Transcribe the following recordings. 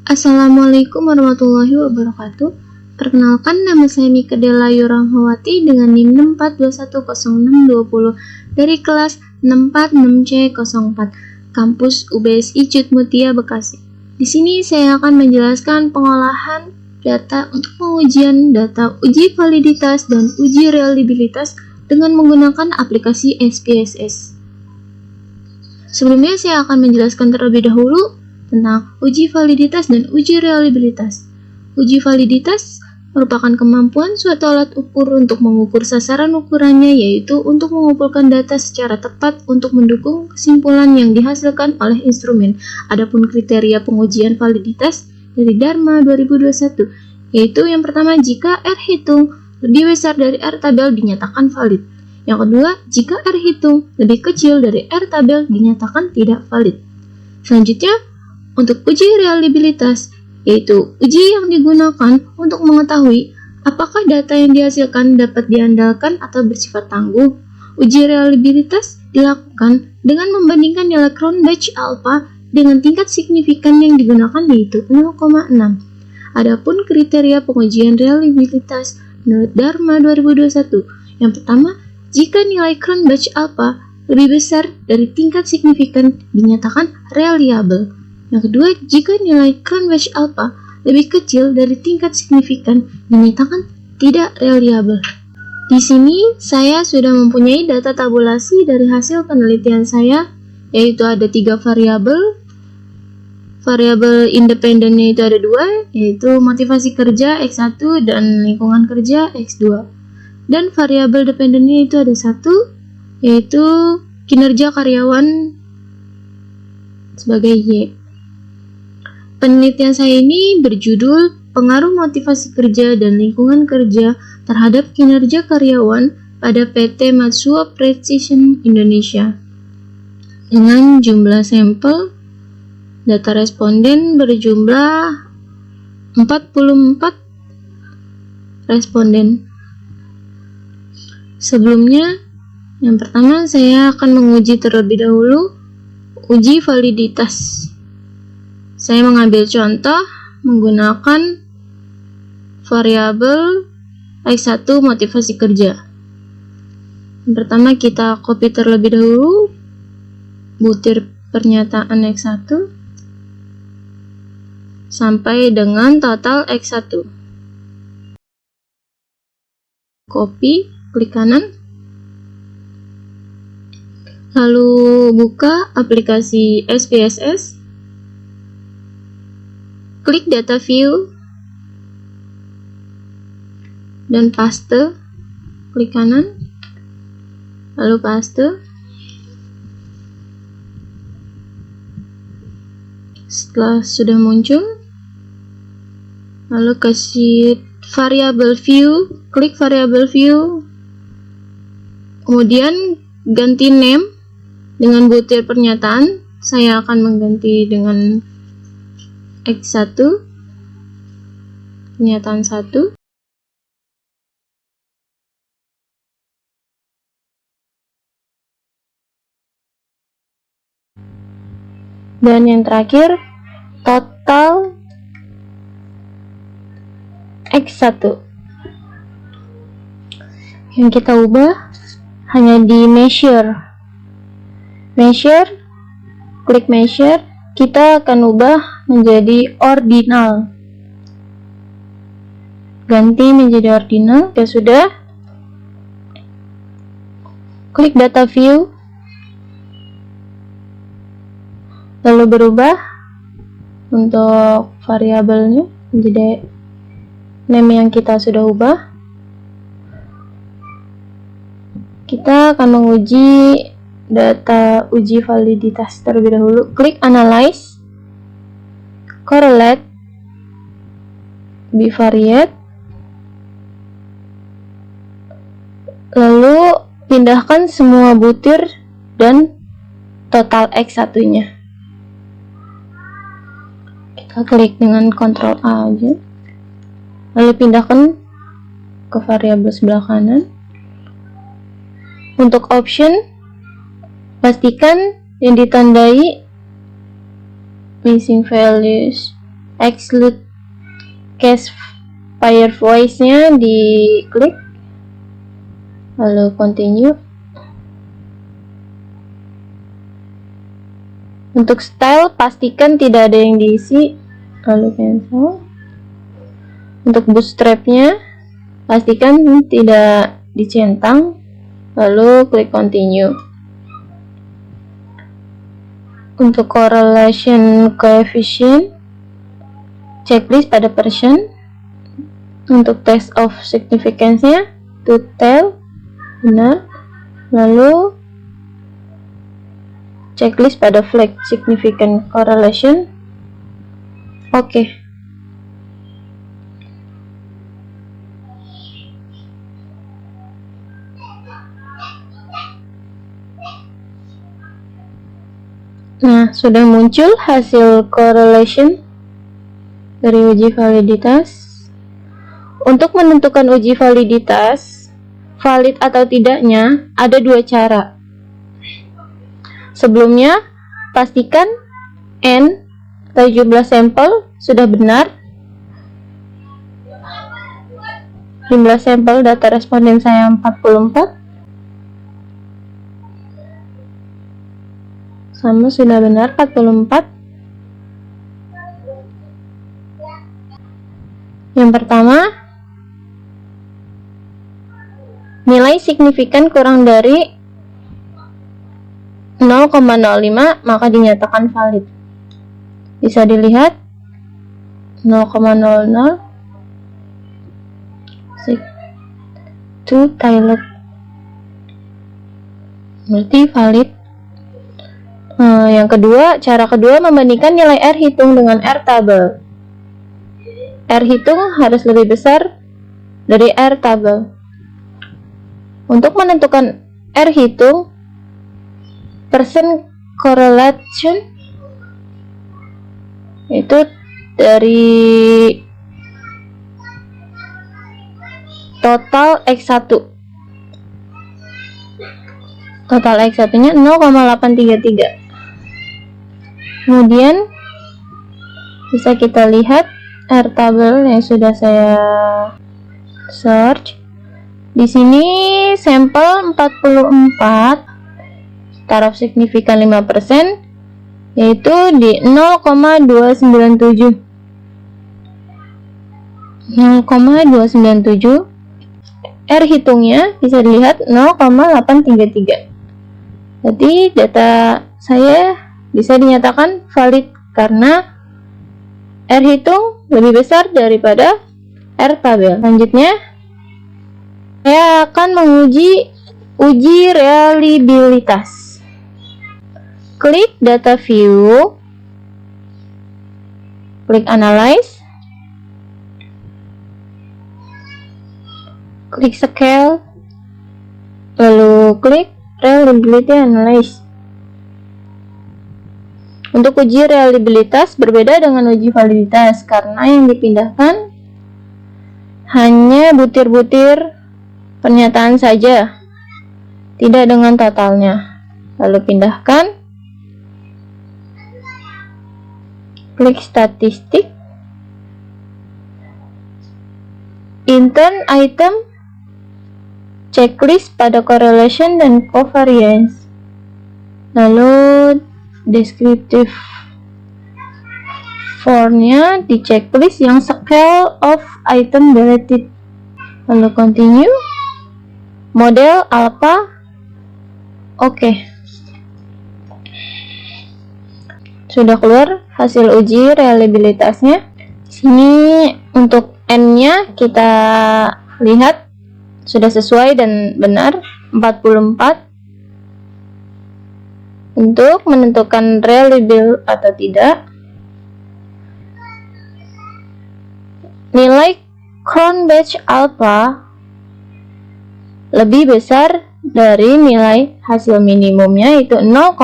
Assalamualaikum warahmatullahi wabarakatuh. Perkenalkan, nama saya Mika Della Yurahmawati dengan NIM 64210620 dari kelas 646C04, kampus UBSI Cut Mutia Bekasi. Di sini saya akan menjelaskan pengolahan data untuk pengujian data uji validitas dan uji reliabilitas dengan menggunakan aplikasi SPSS. Sebelumnya saya akan menjelaskan terlebih dahulu tentang uji validitas dan uji reliabilitas. Uji validitas merupakan kemampuan suatu alat ukur untuk mengukur sasaran ukurannya, yaitu untuk mengumpulkan data secara tepat untuk mendukung kesimpulan yang dihasilkan oleh instrumen. Adapun kriteria pengujian validitas dari Dharma 2021, yaitu yang pertama, jika R hitung lebih besar dari R tabel dinyatakan valid. Yang kedua, jika R hitung lebih kecil dari R tabel dinyatakan tidak valid. Selanjutnya, untuk uji reliabilitas, yaitu uji yang digunakan untuk mengetahui apakah data yang dihasilkan dapat diandalkan atau bersifat tangguh. Uji reliabilitas dilakukan dengan membandingkan nilai Cronbach alpha dengan tingkat signifikan yang digunakan, yaitu 0,6. Adapun kriteria pengujian reliabilitas menurut Dharma 2021, yang pertama, jika nilai Cronbach alpha lebih besar dari tingkat signifikan dinyatakan reliable. Yang kedua, jika nilai Cronbach alpha lebih kecil dari tingkat signifikan dinyatakan tidak reliable. Di sini saya sudah mempunyai data tabulasi dari hasil penelitian saya, yaitu ada 3 variabel. Variabel independennya itu ada 2, yaitu motivasi kerja X1 dan lingkungan kerja X2. Dan variabel dependennya itu ada 1, yaitu kinerja karyawan sebagai Y. Penelitian saya ini berjudul Pengaruh Motivasi Kerja dan Lingkungan Kerja terhadap Kinerja Karyawan pada PT Matsuo Precision Indonesia. Dengan jumlah sampel, data responden berjumlah 44 responden. Sebelumnya, yang pertama saya akan menguji terlebih dahulu uji validitas. Saya mengambil contoh menggunakan variabel X1 motivasi kerja. Yang pertama kita copy terlebih dahulu butir pernyataan X1 sampai dengan total X1. Copy, klik kanan. Lalu buka aplikasi SPSS. Klik data view dan paste, klik kanan, lalu paste. Setelah sudah muncul, lalu ke sheet variable view, klik variable view, kemudian ganti name dengan butir pernyataan. Saya akan mengganti dengan X1, pernyataan 1. Dan yang terakhir, total X1. Yang kita ubah hanya di measure. Klik measure, kita akan ubah menjadi ordinal. Ganti menjadi ordinal. Ya sudah. Klik data view. Lalu berubah untuk variabelnya menjadi name yang kita sudah ubah. Kita akan menguji data uji validitas terlebih dahulu. Klik analyze, correlate, bivariate, lalu pindahkan semua butir dan total X1-nya. Kita klik dengan Ctrl A aja, lalu pindahkan ke variabel sebelah kanan. Untuk option, pastikan yang ditandai missing values exclude cache pair voice-nya diklik, lalu continue. Untuk style pastikan tidak ada yang diisi, lalu cancel. Untuk bootstrap-nya pastikan tidak dicentang, lalu klik continue. Untuk correlation coefficient, checklist pada percent. Untuk test of significance-nya to tell, benar. Lalu checklist pada flag significant correlation, oke. Nah, sudah muncul hasil correlation dari uji validitas. Untuk menentukan uji validitas, valid atau tidaknya, ada dua cara. Sebelumnya, pastikan N 17 sampel sudah benar. 15 sampel data responden saya 44. Sama sudah benar 44. Yang pertama, nilai signifikan kurang dari 0,05 maka dinyatakan valid. Bisa dilihat 0,00 to Tyler, berarti valid. Yang kedua, cara kedua membandingkan nilai R hitung dengan R tabel. R hitung harus lebih besar dari R tabel. Untuk menentukan R hitung, percent correlation itu dari total X1. Total X1 nya 0,833. Kemudian bisa kita lihat R tabel yang sudah saya search. Di sini sampel 44, taraf signifikan 5%, yaitu di 0,297. 0,297. R hitungnya bisa dilihat 0,833. Jadi data saya bisa dinyatakan valid karena R hitung lebih besar daripada R tabel. Selanjutnya, saya akan menguji uji reliabilitas. Klik data view, klik analyze, klik scale, lalu klik reliability analyze. Untuk uji reliabilitas berbeda dengan uji validitas karena yang dipindahkan hanya butir-butir pernyataan saja, tidak dengan totalnya. Lalu pindahkan, klik statistik, intern item, checklist pada correlation dan covariance, lalu descriptive formnya di checklist yang scale of item deleted, lalu continue, model alpha, oke. Sudah keluar hasil uji reliabilitasnya. Sini untuk N-nya kita lihat sudah sesuai dan benar 44. Untuk menentukan reliable atau tidak, nilai Cronbach alpha lebih besar dari nilai hasil minimumnya, yaitu 0,6.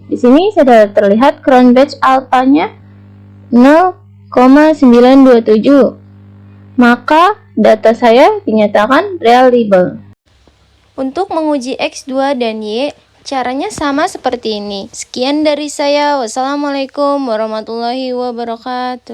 Di sini sudah terlihat Cronbach alpha-nya 0,927. Maka data saya dinyatakan reliable. Untuk menguji X2 dan Y, caranya sama seperti ini. Sekian dari saya. Wassalamualaikum warahmatullahi wabarakatuh.